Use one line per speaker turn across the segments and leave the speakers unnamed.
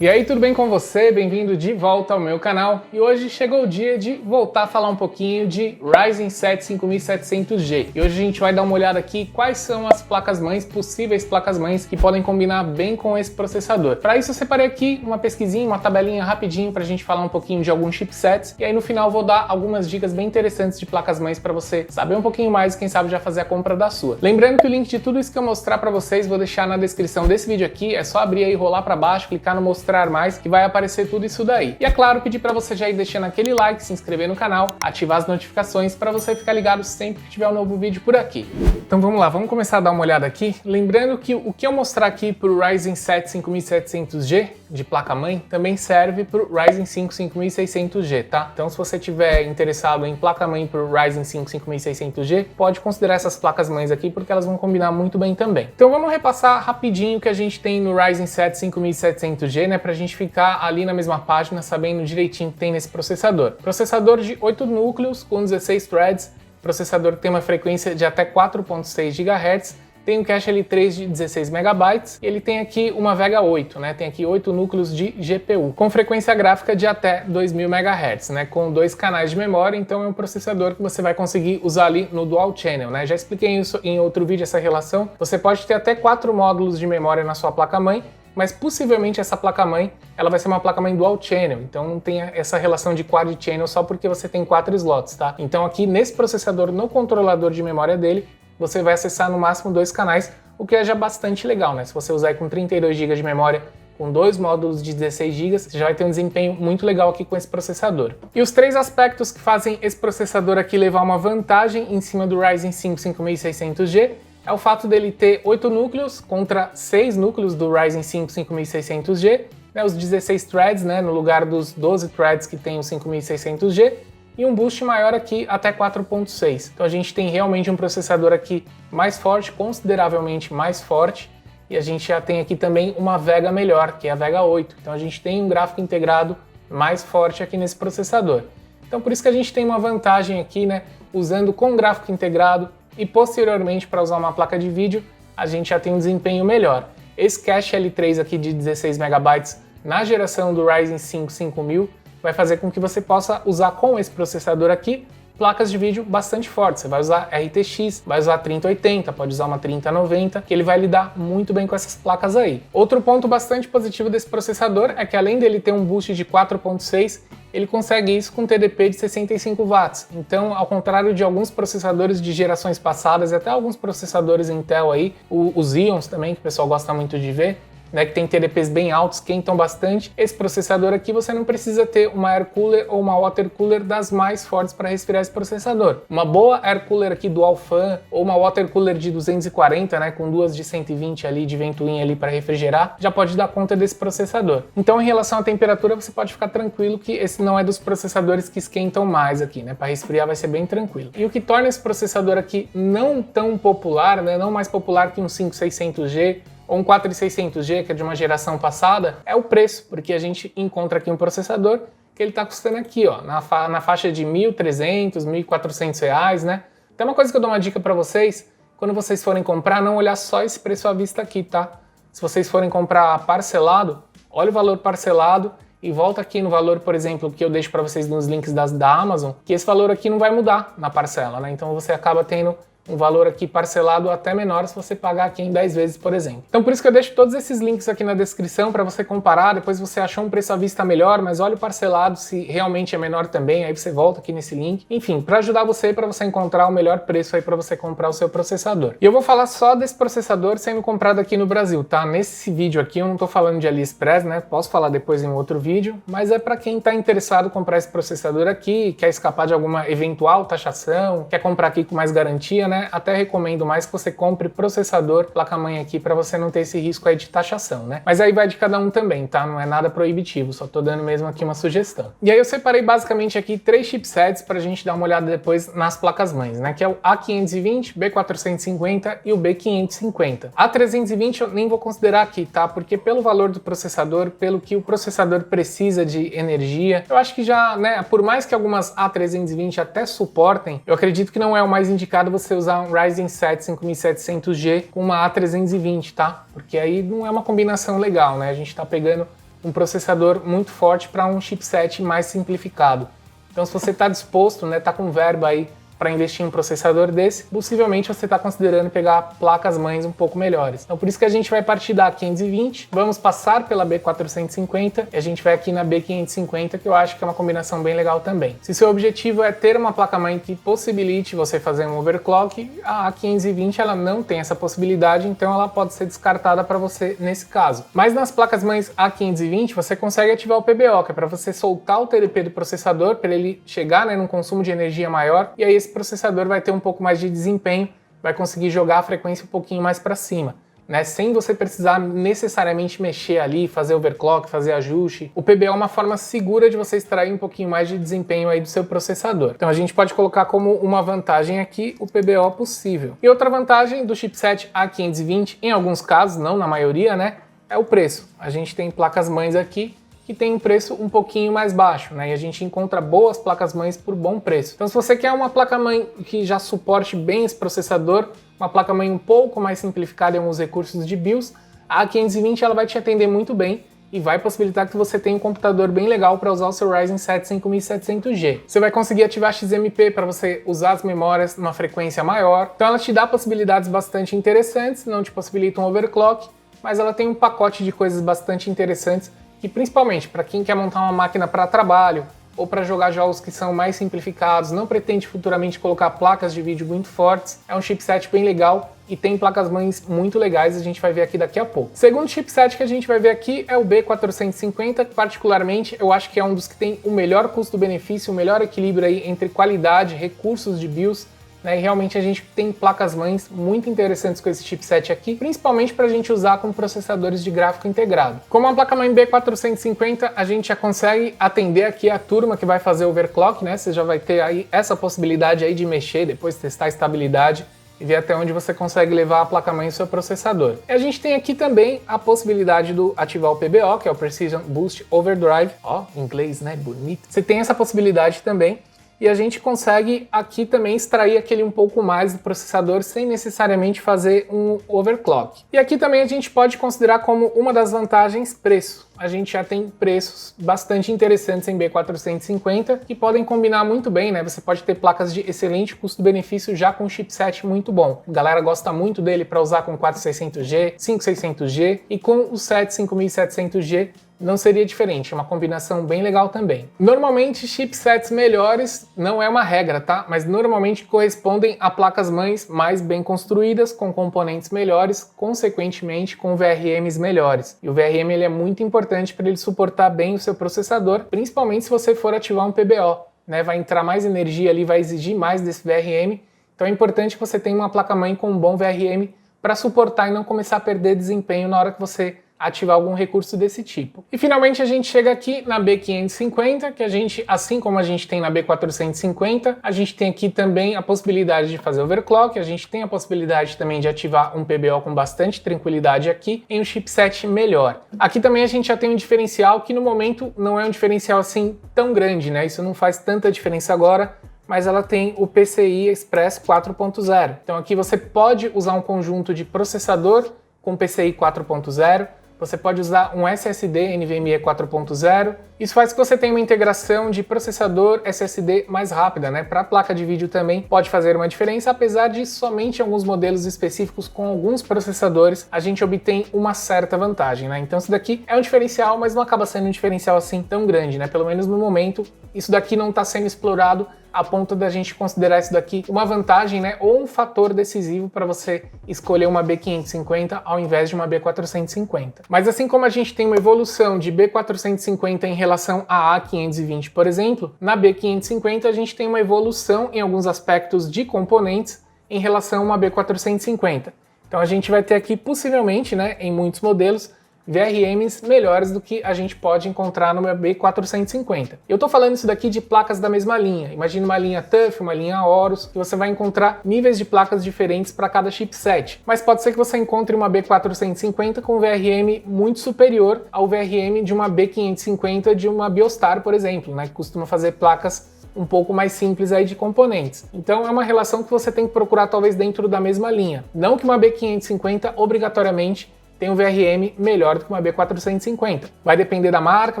E aí, tudo bem com você? Bem-vindo de volta ao meu canal. E hoje chegou o dia de voltar a falar um pouquinho de Ryzen 7 5700G. E hoje a gente vai dar uma olhada aqui quais são as placas-mães, possíveis placas-mães que podem combinar bem com esse processador. Para isso eu separei aqui uma pesquisinha, uma tabelinha rapidinho para a gente falar um pouquinho de alguns chipsets. E aí no final eu vou dar algumas dicas bem interessantes de placas-mães para você saber um pouquinho mais e quem sabe já fazer a compra da sua. Lembrando que o link de tudo isso que eu mostrar para vocês vou deixar na descrição desse vídeo aqui. É só abrir aí, rolar para baixo, clicar no mostrar mais, que vai aparecer tudo isso daí. E é claro, pedir para você já ir deixando aquele like, se inscrever no canal, ativar as notificações para você ficar ligado sempre que tiver um novo vídeo por aqui. Então vamos lá, vamos começar a dar uma olhada aqui. Lembrando que o que eu mostrar aqui para o Ryzen 7 5700G de placa-mãe também serve para o Ryzen 5 5600G, tá? Então se você tiver interessado em placa-mãe para o Ryzen 5 5600G, pode considerar essas placas-mães aqui porque elas vão combinar muito bem também. Então vamos repassar rapidinho o que a gente tem no Ryzen 7 5700G, né, pra gente ficar ali na mesma página, sabendo direitinho o que tem nesse processador. Processador de 8 núcleos com 16 threads, processador que tem uma frequência de até 4.6 GHz, tem um cache L3 de 16 MB, e ele tem aqui uma Vega 8, né? Tem aqui 8 núcleos de GPU, com frequência gráfica de até 2000 MHz, né? Com 2 canais de memória, então é um processador que você vai conseguir usar ali no Dual Channel, né? Já expliquei isso em outro vídeo, essa relação. Você pode ter até 4 módulos de memória na sua placa-mãe, mas possivelmente essa placa-mãe ela vai ser uma placa-mãe Dual Channel, então não tem essa relação de Quad Channel só porque você tem 4 slots, tá? Então aqui nesse processador, no controlador de memória dele, você vai acessar no máximo 2 canais, o que é já bastante legal, né? Se você usar aí com 32 GB de memória, com 2 módulos de 16 GB, você já vai ter um desempenho muito legal aqui com esse processador. E os 3 aspectos que fazem esse processador aqui levar uma vantagem em cima do Ryzen 5 5600G é o fato dele ter 8 núcleos contra 6 núcleos do Ryzen 5 5600G, né, os 16 threads, né, no lugar dos 12 threads que tem o 5600G, e um boost maior aqui até 4.6. Então a gente tem realmente um processador aqui mais forte, consideravelmente mais forte, e a gente já tem aqui também uma Vega melhor, que é a Vega 8. Então a gente tem um gráfico integrado mais forte aqui nesse processador. Então por isso que a gente tem uma vantagem aqui, né, usando com gráfico integrado, e posteriormente para usar uma placa de vídeo, a gente já tem um desempenho melhor. Esse cache L3 aqui de 16 MB na geração do Ryzen 5 5000 vai fazer com que você possa usar com esse processador aqui placas de vídeo bastante fortes. Você vai usar RTX, vai usar 3080, pode usar uma 3090, que ele vai lidar muito bem com essas placas aí. Outro ponto bastante positivo desse processador é que além dele ter um boost de 4.6, ele consegue isso com TDP de 65 watts. Então, ao contrário de alguns processadores de gerações passadas, e até alguns processadores Intel aí, os Xeons também, que o pessoal gosta muito de ver, né, que tem TDPs bem altos, esquentam bastante. Esse processador aqui você não precisa ter uma air cooler ou uma water cooler das mais fortes para resfriar esse processador. Uma boa air cooler aqui dual fan ou uma water cooler de 240, né, com duas de 120 ali de ventoinha ali para refrigerar, já pode dar conta desse processador. Então, em relação à temperatura, você pode ficar tranquilo que esse não é dos processadores que esquentam mais aqui, né? Para resfriar vai ser bem tranquilo. E o que torna esse processador aqui não tão popular, né, não mais popular que um 5600G ou um 4600G, que é de uma geração passada, é o preço, porque a gente encontra aqui um processador que ele está custando aqui, ó, na faixa de R$ 1.300, R$ 1.400, né? Tem uma coisa que eu dou uma dica para vocês, quando vocês forem comprar, não olhar só esse preço à vista aqui, tá? Se vocês forem comprar parcelado, olha o valor parcelado e volta aqui no valor, por exemplo, que eu deixo para vocês nos links da Amazon, que esse valor aqui não vai mudar na parcela, né? Então você acaba tendo um valor aqui parcelado até menor se você pagar aqui em 10 vezes, por exemplo. Então por isso que eu deixo todos esses links aqui na descrição para você comparar, depois você achou um preço à vista melhor, mas olha o parcelado se realmente é menor também, aí você volta aqui nesse link. Enfim, para ajudar você, para você encontrar o melhor preço aí para você comprar o seu processador. E eu vou falar só desse processador sendo comprado aqui no Brasil, tá? Nesse vídeo aqui eu não tô falando de AliExpress, né? Posso falar depois em outro vídeo, mas é para quem tá interessado em comprar esse processador aqui, quer escapar de alguma eventual taxação, quer comprar aqui com mais garantia, né? Até recomendo mais que você compre processador, placa-mãe aqui, para você não ter esse risco aí de taxação, né? Mas aí vai de cada um também, tá? Não é nada proibitivo, só tô dando mesmo aqui uma sugestão. E aí eu separei basicamente aqui 3 chipsets pra gente dar uma olhada depois nas placas-mães, né? Que é o A520, B450 e o B550. A320 eu nem vou considerar aqui, tá? Porque pelo valor do processador, pelo que o processador precisa de energia, eu acho que já, né? Por mais que algumas A320 até suportem, eu acredito que não é o mais indicado você usar um Ryzen 7 5700G com uma A320, tá? Porque aí não é uma combinação legal, né? A gente tá pegando um processador muito forte para um chipset mais simplificado. Então se você está disposto, né, tá com verba aí para investir em um processador desse, possivelmente você está considerando pegar placas-mães um pouco melhores. Então por isso que a gente vai partir da A520, vamos passar pela B450 e a gente vai aqui na B550, que eu acho que é uma combinação bem legal também. Se seu objetivo é ter uma placa-mãe que possibilite você fazer um overclock, a A520 ela não tem essa possibilidade, então ela pode ser descartada para você nesse caso. Mas nas placas-mães A520 você consegue ativar o PBO, que é para você soltar o TDP do processador, para ele chegar, né, num consumo de energia maior, e aí esse processador vai ter um pouco mais de desempenho, vai conseguir jogar a frequência um pouquinho mais para cima, né? Sem você precisar necessariamente mexer ali, fazer overclock, fazer ajuste. O PBO é uma forma segura de você extrair um pouquinho mais de desempenho aí do seu processador. Então a gente pode colocar como uma vantagem aqui o PBO possível. E outra vantagem do chipset A520, em alguns casos, não na maioria, né, é o preço. A gente tem placas-mães aqui que tem um preço um pouquinho mais baixo, né? E a gente encontra boas placas-mães por bom preço. Então se você quer uma placa-mãe que já suporte bem esse processador, uma placa-mãe um pouco mais simplificada em alguns recursos de BIOS, a A520 ela vai te atender muito bem e vai possibilitar que você tenha um computador bem legal para usar o seu Ryzen 7 5700G. Você vai conseguir ativar XMP para você usar as memórias numa frequência maior. Então ela te dá possibilidades bastante interessantes, não te possibilita um overclock, mas ela tem um pacote de coisas bastante interessantes que principalmente para quem quer montar uma máquina para trabalho ou para jogar jogos que são mais simplificados, não pretende futuramente colocar placas de vídeo muito fortes, é um chipset bem legal e tem placas-mães muito legais, a gente vai ver aqui daqui a pouco. Segundo chipset que a gente vai ver aqui é o B450, particularmente eu acho que é um dos que tem o melhor custo-benefício, o melhor equilíbrio aí entre qualidade, recursos de BIOS, né, e realmente a gente tem placas-mães muito interessantes com esse chipset aqui, principalmente para a gente usar com processadores de gráfico integrado. Como a placa-mãe B450, a gente já consegue atender aqui a turma que vai fazer overclock, né? Você já vai ter aí essa possibilidade aí de mexer, depois testar a estabilidade e ver até onde você consegue levar a placa-mãe e o seu processador. E a gente tem aqui também a possibilidade do ativar o PBO, que é o Precision Boost Overdrive. Ó, em inglês, né? Bonito. Você tem essa possibilidade também. E a gente consegue aqui também extrair aquele um pouco mais do processador sem necessariamente fazer um overclock. E aqui também a gente pode considerar como uma das vantagens preço. A gente já tem preços bastante interessantes em B450 que podem combinar muito bem, né? Você pode ter placas de excelente custo-benefício já com um chipset muito bom. A galera gosta muito dele para usar com 4600G, 5600G e com o 5700G não seria diferente, é uma combinação bem legal também. Normalmente chipsets melhores não é uma regra, tá? Mas normalmente correspondem a placas-mães mais bem construídas, com componentes melhores, consequentemente com VRMs melhores. E o VRM ele é muito importante para ele suportar bem o seu processador, principalmente se você for ativar um PBO, né? Vai entrar mais energia ali, vai exigir mais desse VRM, então é importante que você tenha uma placa-mãe com um bom VRM para suportar e não começar a perder desempenho na hora que você ativar algum recurso desse tipo. E finalmente a gente chega aqui na B550, que a gente, assim como a gente tem na B450, a gente tem aqui também a possibilidade de fazer overclock, a gente tem a possibilidade também de ativar um PBO com bastante tranquilidade aqui em um chipset melhor. Aqui também a gente já tem um diferencial que no momento não é um diferencial assim tão grande, né? Isso não faz tanta diferença agora, mas ela tem o PCI Express 4.0. Então aqui você pode usar um conjunto de processador com PCI 4.0, você pode usar um SSD NVMe 4.0. Isso faz que você tenha uma integração de processador SSD mais rápida, né? Para a placa de vídeo também pode fazer uma diferença, apesar de somente em alguns modelos específicos com alguns processadores a gente obtém uma certa vantagem, né? Então isso daqui é um diferencial, mas não acaba sendo um diferencial assim tão grande, né? Pelo menos no momento, isso daqui não está sendo explorado a ponto da gente considerar isso daqui uma vantagem, né, ou um fator decisivo para você escolher uma B550 ao invés de uma B450. Mas assim como a gente tem uma evolução de B450 em relação à A520, por exemplo, na B550 a gente tem uma evolução em alguns aspectos de componentes em relação a uma B450. Então a gente vai ter aqui possivelmente, né, em muitos modelos, VRMs melhores do que a gente pode encontrar no B450. Eu estou falando isso daqui de placas da mesma linha. Imagina uma linha TUF, uma linha Aorus, que você vai encontrar níveis de placas diferentes para cada chipset. Mas pode ser que você encontre uma B450 com VRM muito superior ao VRM de uma B550 de uma Biostar, por exemplo, né, que costuma fazer placas um pouco mais simples aí de componentes. Então é uma relação que você tem que procurar talvez dentro da mesma linha. Não que uma B550 obrigatoriamente tem um VRM melhor do que uma B450. Vai depender da marca,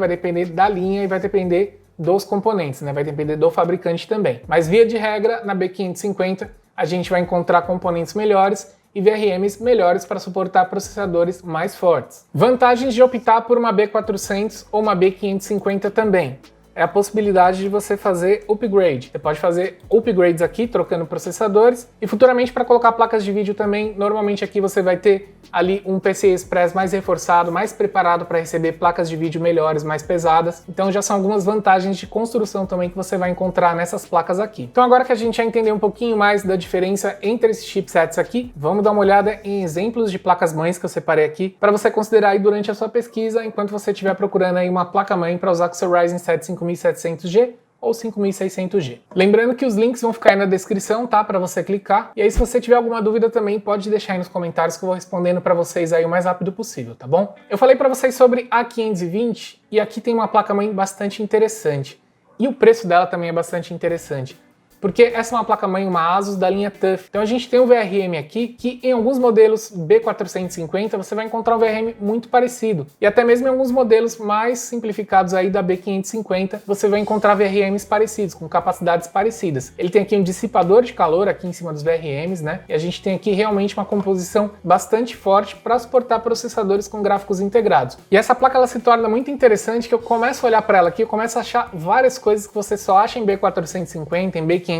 vai depender da linha e vai depender dos componentes, né? Vai depender do fabricante também. Mas via de regra, na B550 a gente vai encontrar componentes melhores e VRMs melhores para suportar processadores mais fortes. Vantagens de optar por uma B400 ou uma B550 também. É a possibilidade de você fazer upgrade. Você pode fazer upgrades aqui, trocando processadores, e futuramente para colocar placas de vídeo também, normalmente aqui você vai ter ali um PCI Express mais reforçado, mais preparado para receber placas de vídeo melhores, mais pesadas. Então já são algumas vantagens de construção também que você vai encontrar nessas placas aqui. Então agora que a gente já entendeu um pouquinho mais da diferença entre esses chipsets aqui, vamos dar uma olhada em exemplos de placas-mães que eu separei aqui para você considerar aí durante a sua pesquisa, enquanto você estiver procurando aí uma placa-mãe para usar com seu Ryzen 7 5700G ou 5600G. Lembrando que os links vão ficar aí na descrição, tá? Para você clicar. E aí, se você tiver alguma dúvida também, pode deixar aí nos comentários que eu vou respondendo para vocês aí o mais rápido possível, tá bom? Eu falei para vocês sobre a 520 e aqui tem uma placa-mãe bastante interessante. E o preço dela também é bastante interessante. Porque essa é uma placa-mãe, uma Asus da linha TUF. Então a gente tem um VRM aqui que em alguns modelos B450 você vai encontrar um VRM muito parecido. E até mesmo em alguns modelos mais simplificados aí da B550 você vai encontrar VRMs parecidos, com capacidades parecidas. Ele tem aqui um dissipador de calor aqui em cima dos VRMs, né? E a gente tem aqui realmente uma composição bastante forte para suportar processadores com gráficos integrados. E essa placa ela se torna muito interessante que eu começo a olhar para ela aqui, eu começo a achar várias coisas que você só acha em B450, em B550.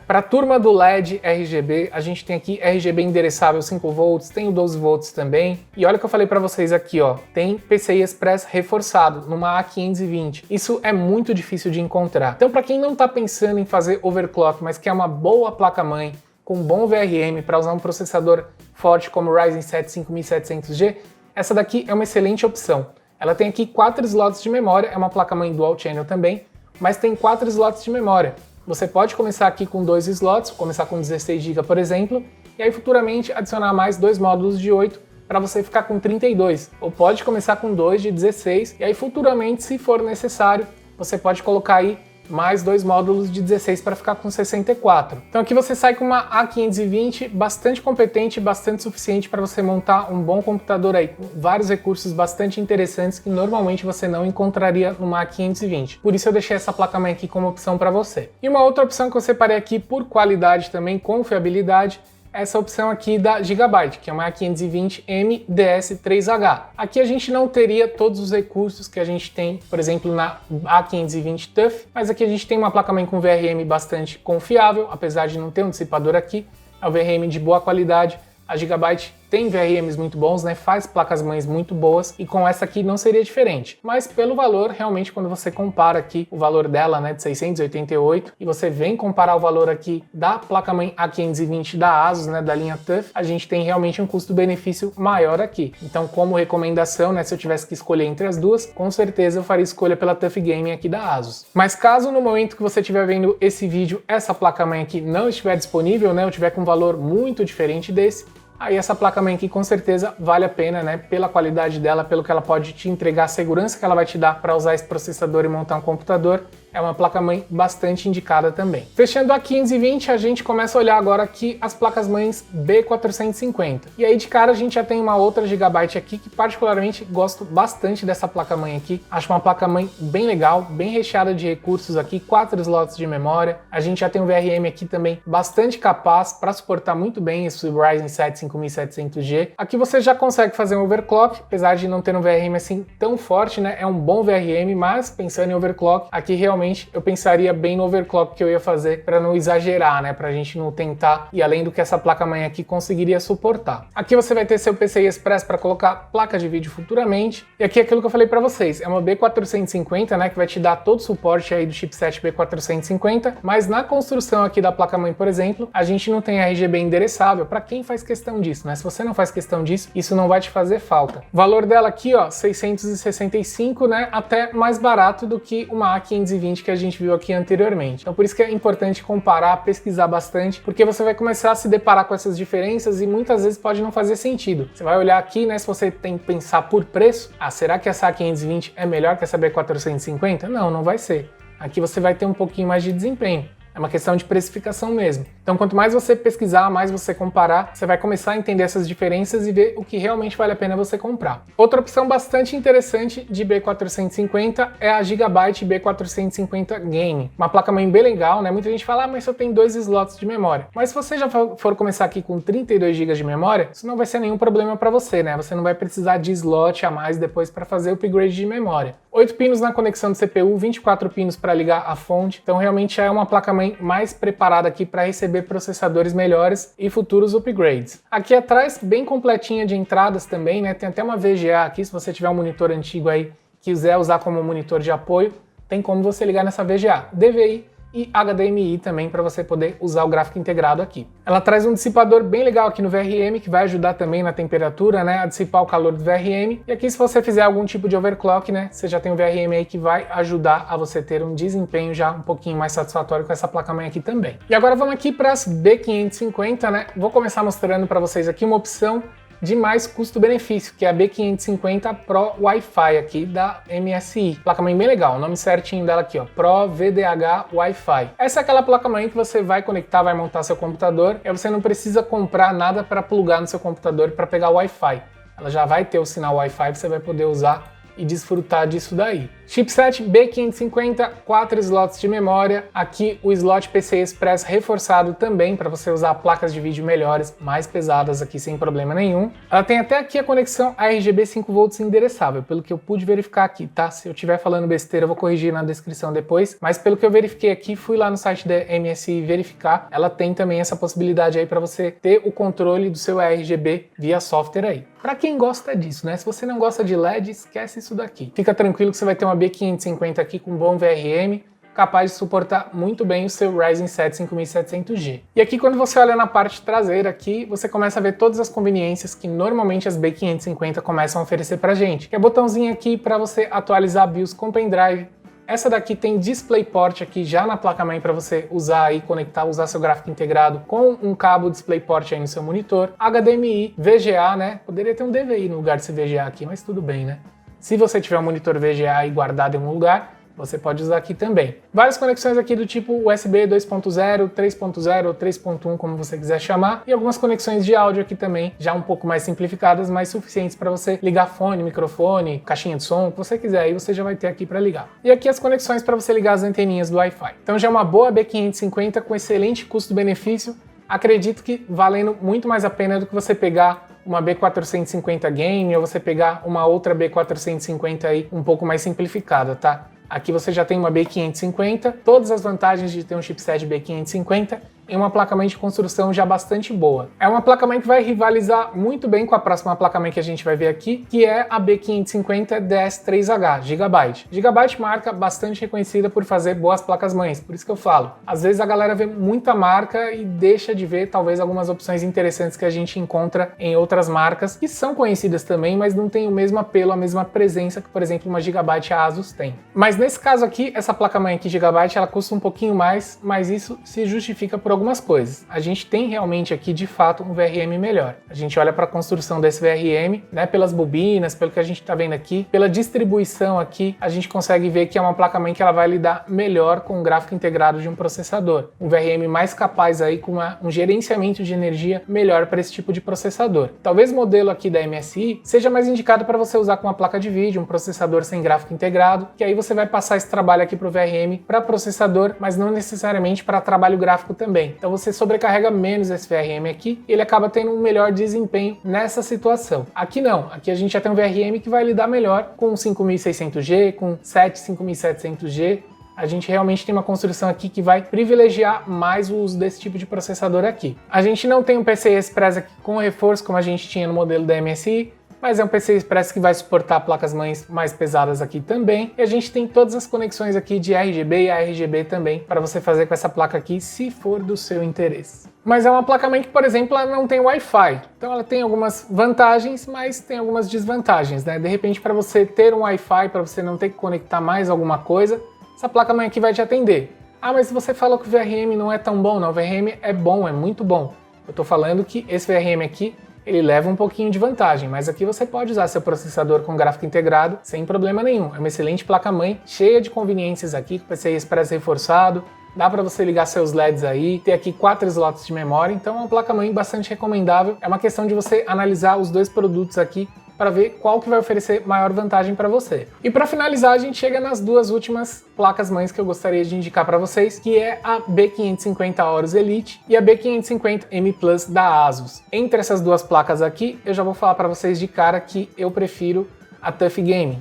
Para a turma do LED RGB, a gente tem aqui RGB endereçável 5 volts, tem o 12 volts também. E olha o que eu falei para vocês aqui, ó, tem PCI Express reforçado numa A520. Isso é muito difícil de encontrar. Então, para quem não está pensando em fazer overclock, mas quer uma boa placa-mãe com um bom VRM para usar um processador forte como o Ryzen 7 5700G, essa daqui é uma excelente opção. Ela tem aqui 4 slots de memória, é uma placa-mãe dual channel também, mas tem 4 slots de memória. Você pode começar aqui com 2 slots, começar com 16 GB, por exemplo, e aí futuramente adicionar mais 2 módulos de 8 para você ficar com 32. Ou pode começar com 2 de 16, e aí futuramente, se for necessário, você pode colocar aí mais 2 módulos de 16 para ficar com 64. Então aqui você sai com uma A520 bastante competente, bastante suficiente para você montar um bom computador aí, com vários recursos bastante interessantes que normalmente você não encontraria numa A520. Por isso eu deixei essa placa-mãe aqui como opção para você. E uma outra opção que eu separei aqui por qualidade também, confiabilidade, essa opção aqui da Gigabyte, que é uma A520M DS3H. Aqui a gente não teria todos os recursos que a gente tem, por exemplo, na A520 TUF, mas aqui a gente tem uma placa-mãe com VRM bastante confiável, apesar de não ter um dissipador aqui, é um VRM de boa qualidade. A Gigabyte tem VRMs muito bons, né? Faz placas-mães muito boas e com essa aqui não seria diferente. Mas pelo valor, realmente, quando você compara aqui o valor dela, né, de 688, e você vem comparar o valor aqui da placa-mãe A520 da Asus, né, da linha TUF, a gente tem realmente um custo-benefício maior aqui. Então, como recomendação, né, se eu tivesse que escolher entre as duas, com certeza eu faria escolha pela TUF Gaming aqui da Asus. Mas caso no momento que você estiver vendo esse vídeo, essa placa-mãe aqui não estiver disponível, né, ou tiver com um valor muito diferente desse, aí essa placa-mãe aqui com certeza vale a pena, né? Pela qualidade dela, pelo que ela pode te entregar, a segurança que ela vai te dar para usar esse processador e montar um computador, é uma placa-mãe bastante indicada também. Fechando a 520, a gente começa a olhar agora aqui as placas-mães B450. E aí de cara a gente já tem uma outra Gigabyte aqui que particularmente gosto bastante dessa placa-mãe aqui. Acho uma placa-mãe bem legal, bem recheada de recursos aqui, 4 slots de memória. A gente já tem um VRM aqui também bastante capaz para suportar muito bem esse Ryzen 7 5700G. Aqui você já consegue fazer um overclock, apesar de não ter um VRM assim tão forte, né? É um bom VRM, mas pensando em overclock, aqui realmente eu pensaria bem no overclock que eu ia fazer para não exagerar, né? Pra gente não tentar ir além do que essa placa-mãe aqui conseguiria suportar. Aqui você vai ter seu PCI Express para colocar placa de vídeo futuramente. E aqui é aquilo que eu falei para vocês, é uma B450, né? Que vai te dar todo o suporte aí do chipset B450, mas na construção aqui da placa-mãe, por exemplo, a gente não tem RGB endereçável para quem faz questão disso, né? Se você não faz questão disso, isso não vai te fazer falta. O valor dela aqui, ó, 665, né? Até mais barato do que uma A520 que a gente viu aqui anteriormente. Então por isso que é importante comparar, pesquisar bastante, porque você vai começar a se deparar com essas diferenças e muitas vezes pode não fazer sentido. Você vai olhar aqui, né, se você tem que pensar por preço, será que essa A520 é melhor que essa B450? Não, não vai ser. Aqui você vai ter um pouquinho mais de desempenho. É uma questão de precificação mesmo. Então, quanto mais você pesquisar, mais você comparar, você vai começar a entender essas diferenças e ver o que realmente vale a pena você comprar. Outra opção bastante interessante de B450 é a Gigabyte B450 Game. Uma placa-mãe bem legal, né? Muita gente fala, mas só tem 2 slots de memória. Mas se você já for começar aqui com 32 GB de memória, isso não vai ser nenhum problema para você, né? Você não vai precisar de slot a mais depois para fazer o upgrade de memória. 8 pinos na conexão do CPU, 24 pinos para ligar a fonte, então realmente já é uma placa-mãe mais preparada aqui para receber processadores melhores e futuros upgrades. Aqui atrás, bem completinha de entradas também, né? Tem até uma VGA aqui, se você tiver um monitor antigo aí, quiser usar como monitor de apoio, tem como você ligar nessa VGA. DVI e HDMI também para você poder usar o gráfico integrado aqui. Ela traz um dissipador bem legal aqui no VRM, que vai ajudar também na temperatura, né, a dissipar o calor do VRM. E aqui se você fizer algum tipo de overclock, né, você já tem o VRM aí que vai ajudar a você ter um desempenho já um pouquinho mais satisfatório com essa placa-mãe aqui também. E agora vamos aqui para as B550, né? Vou começar mostrando para vocês aqui uma opção de mais custo-benefício, que é a B550 Pro Wi-Fi aqui da MSI. Placa-mãe bem legal, o nome certinho dela aqui, ó, Pro VDH Wi-Fi. Essa é aquela placa-mãe que você vai conectar, vai montar seu computador, e você não precisa comprar nada para plugar no seu computador para pegar o Wi-Fi. Ela já vai ter o sinal Wi-Fi, você vai poder usar e desfrutar disso daí. Chipset B550, 4 slots de memória. Aqui o slot PCI Express reforçado também para você usar placas de vídeo melhores, mais pesadas aqui sem problema nenhum. Ela tem até aqui a conexão RGB 5V endereçável, pelo que eu pude verificar aqui, tá? Se eu estiver falando besteira eu vou corrigir na descrição depois, mas pelo que eu verifiquei aqui, fui lá no site da MSI verificar, ela tem também essa possibilidade aí para você ter o controle do seu RGB via software aí. Para quem gosta disso, né? Se você não gosta de LED, esquece isso daqui. Fica tranquilo que você vai ter uma B550 aqui com bom VRM, capaz de suportar muito bem o seu Ryzen 7 5700G. E aqui quando você olha na parte traseira aqui, você começa a ver todas as conveniências que normalmente as B550 começam a oferecer pra gente. Que é botãozinho aqui para você atualizar BIOS com pendrive. Essa daqui tem DisplayPort aqui já na placa-mãe para você usar e conectar, usar seu gráfico integrado com um cabo DisplayPort aí no seu monitor. HDMI, VGA, né? Poderia ter um DVI no lugar desse VGA aqui, mas tudo bem, né? Se você tiver um monitor VGA e guardado em um lugar, você pode usar aqui também. Várias conexões aqui do tipo USB 2.0, 3.0 ou 3.1, como você quiser chamar, e algumas conexões de áudio aqui também, já um pouco mais simplificadas, mas suficientes para você ligar fone, microfone, caixinha de som, o que você quiser, aí você já vai ter aqui para ligar. E aqui as conexões para você ligar as anteninhas do Wi-Fi. Então já é uma boa B550 com excelente custo-benefício, acredito que valendo muito mais a pena do que você pegar uma B450 Game ou você pegar uma outra B450 aí um pouco mais simplificada, tá? Aqui você já tem uma B550, todas as vantagens de ter um chipset B550 em uma placa-mãe de construção já bastante boa. É uma placa-mãe que vai rivalizar muito bem com a próxima placa-mãe que a gente vai ver aqui, que é a B550 DS3H, Gigabyte. Gigabyte marca bastante reconhecida por fazer boas placas-mães, por isso que eu falo. Às vezes a galera vê muita marca e deixa de ver talvez algumas opções interessantes que a gente encontra em outras marcas, que são conhecidas também, mas não tem o mesmo apelo, a mesma presença que, por exemplo, uma Gigabyte a Asus tem. Mas nesse caso aqui, essa placa-mãe aqui Gigabyte, ela custa um pouquinho mais, mas isso se justifica por algumas coisas. A gente tem realmente aqui, de fato, um VRM melhor. A gente olha para a construção desse VRM, né, pelas bobinas, pelo que a gente está vendo aqui, pela distribuição aqui, a gente consegue ver que é uma placa-mãe que ela vai lidar melhor com o gráfico integrado de um processador. Um VRM mais capaz aí com um gerenciamento de energia melhor para esse tipo de processador. Talvez o modelo aqui da MSI seja mais indicado para você usar com uma placa de vídeo, um processador sem gráfico integrado, que aí você vai passar esse trabalho aqui para o VRM, para processador, mas não necessariamente para trabalho gráfico também. Então você sobrecarrega menos esse VRM aqui e ele acaba tendo um melhor desempenho nessa situação. Aqui não, aqui a gente já tem um VRM que vai lidar melhor com 5600G, com 5700G. A gente realmente tem uma construção aqui que vai privilegiar mais o uso desse tipo de processador aqui. A gente não tem um PCI Express aqui com reforço como a gente tinha no modelo da MSI, mas é um PCI Express que vai suportar placas-mães mais pesadas aqui também. E a gente tem todas as conexões aqui de RGB e ARGB também para você fazer com essa placa aqui, se for do seu interesse. Mas é uma placa-mãe que, por exemplo, ela não tem Wi-Fi. Então ela tem algumas vantagens, mas tem algumas desvantagens, né? De repente, para você ter um Wi-Fi, para você não ter que conectar mais alguma coisa, essa placa-mãe aqui vai te atender. Ah, mas você falou que o VRM não é tão bom. Não, o VRM é bom, é muito bom. Eu estou falando que esse VRM aqui, ele leva um pouquinho de vantagem, mas aqui você pode usar seu processador com gráfico integrado sem problema nenhum. É uma excelente placa-mãe, cheia de conveniências aqui, com PCI Express reforçado, dá para você ligar seus LEDs aí, ter aqui 4 slots de memória, então é uma placa-mãe bastante recomendável. É uma questão de você analisar os dois produtos aqui para ver qual que vai oferecer maior vantagem para você. E para finalizar, a gente chega nas duas últimas placas-mães que eu gostaria de indicar para vocês, que é a B550 Aorus Elite e a B550M Plus da ASUS. Entre essas duas placas aqui, eu já vou falar para vocês de cara que eu prefiro a TUF Gaming.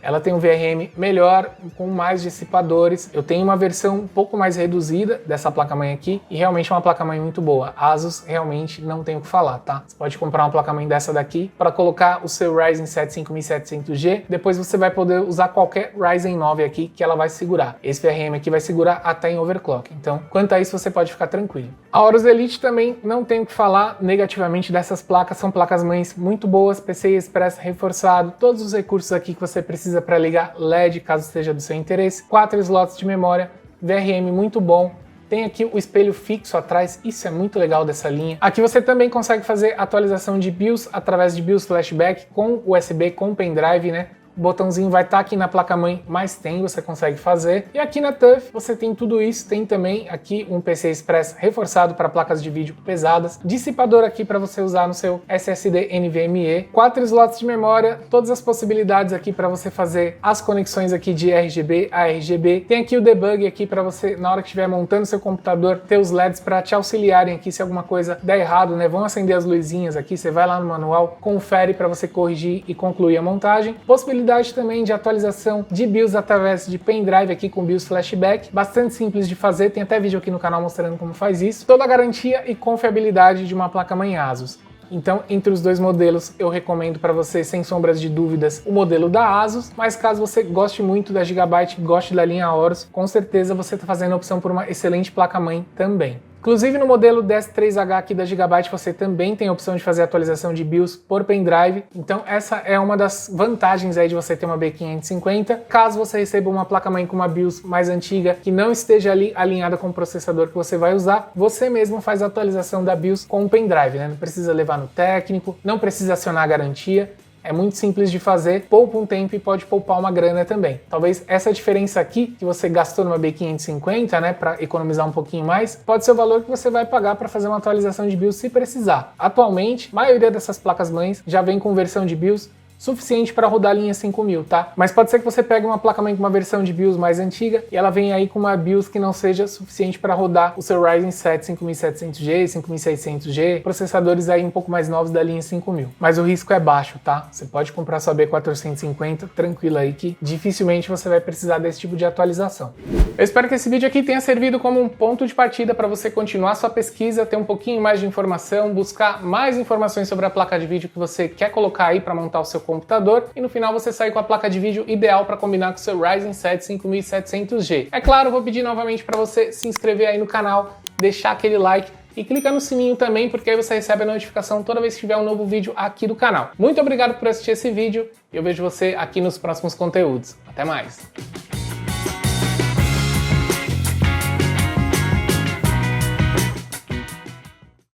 Ela tem um VRM melhor, com mais dissipadores. Eu tenho uma versão um pouco mais reduzida dessa placa-mãe aqui e realmente é uma placa-mãe muito boa. ASUS realmente não tem o que falar, tá? Você pode comprar uma placa-mãe dessa daqui para colocar o seu Ryzen 7 5700G. Depois você vai poder usar qualquer Ryzen 9 aqui que ela vai segurar. Esse VRM aqui vai segurar até em overclock. Então, quanto a isso, você pode ficar tranquilo. A Aorus Elite também não tem o que falar negativamente dessas placas. São placas-mães muito boas, PCI Express reforçado, todos os recursos aqui que você precisa para ligar LED, caso seja do seu interesse, 4 slots de memória, VRM muito bom, tem aqui o espelho fixo atrás, isso é muito legal dessa linha. Aqui você também consegue fazer atualização de BIOS através de BIOS Flashback com USB, com pendrive, né? O botãozinho vai estar aqui na placa-mãe, mas você consegue fazer. E aqui na TUF você tem tudo isso, tem também aqui um PCI Express reforçado para placas de vídeo pesadas, dissipador aqui para você usar no seu SSD NVMe, 4 slots de memória, todas as possibilidades aqui para você fazer as conexões aqui de RGB a RGB. Tem aqui o debug aqui para você, na hora que estiver montando seu computador, ter os LEDs para te auxiliarem aqui se alguma coisa der errado, né? Vão acender as luzinhas aqui, você vai lá no manual, confere para você corrigir e concluir a montagem. Possibilidade também de atualização de BIOS através de pendrive aqui com BIOS Flashback, bastante simples de fazer, tem até vídeo aqui no canal mostrando como faz isso. Toda a garantia e confiabilidade de uma placa-mãe ASUS. Então, entre os dois modelos, eu recomendo para você, sem sombras de dúvidas, o modelo da ASUS, mas caso você goste muito da Gigabyte, goste da linha Aorus, com certeza você está fazendo a opção por uma excelente placa-mãe também. Inclusive no modelo DS3H aqui da Gigabyte você também tem a opção de fazer atualização de BIOS por pendrive, então essa é uma das vantagens aí de você ter uma B550. Caso você receba uma placa-mãe com uma BIOS mais antiga que não esteja ali alinhada com o processador que você vai usar, você mesmo faz a atualização da BIOS com o pendrive, né? Não precisa levar no técnico, não precisa acionar a garantia. É muito simples de fazer, poupa um tempo e pode poupar uma grana também. Talvez essa diferença aqui que você gastou numa B550, né, para economizar um pouquinho mais, pode ser o valor que você vai pagar para fazer uma atualização de BIOS se precisar. Atualmente, a maioria dessas placas-mães já vem com versão de BIOS suficiente para rodar a linha 5000, tá? Mas pode ser que você pegue uma placa-mãe com uma versão de BIOS mais antiga e ela vem aí com uma BIOS que não seja suficiente para rodar o seu Ryzen 7 5700G, 5600G, processadores aí um pouco mais novos da linha 5000. Mas o risco é baixo, tá? Você pode comprar sua B450 tranquilo aí que dificilmente você vai precisar desse tipo de atualização. Eu espero que esse vídeo aqui tenha servido como um ponto de partida para você continuar sua pesquisa, ter um pouquinho mais de informação, buscar mais informações sobre a placa de vídeo que você quer colocar aí para montar o seu computador e no final você sair com a placa de vídeo ideal para combinar com o seu Ryzen 7 5700G. É claro, eu vou pedir novamente para você se inscrever aí no canal, deixar aquele like e clica no sininho também, porque aí você recebe a notificação toda vez que tiver um novo vídeo aqui do canal. Muito obrigado por assistir esse vídeo e eu vejo você aqui nos próximos conteúdos. Até mais!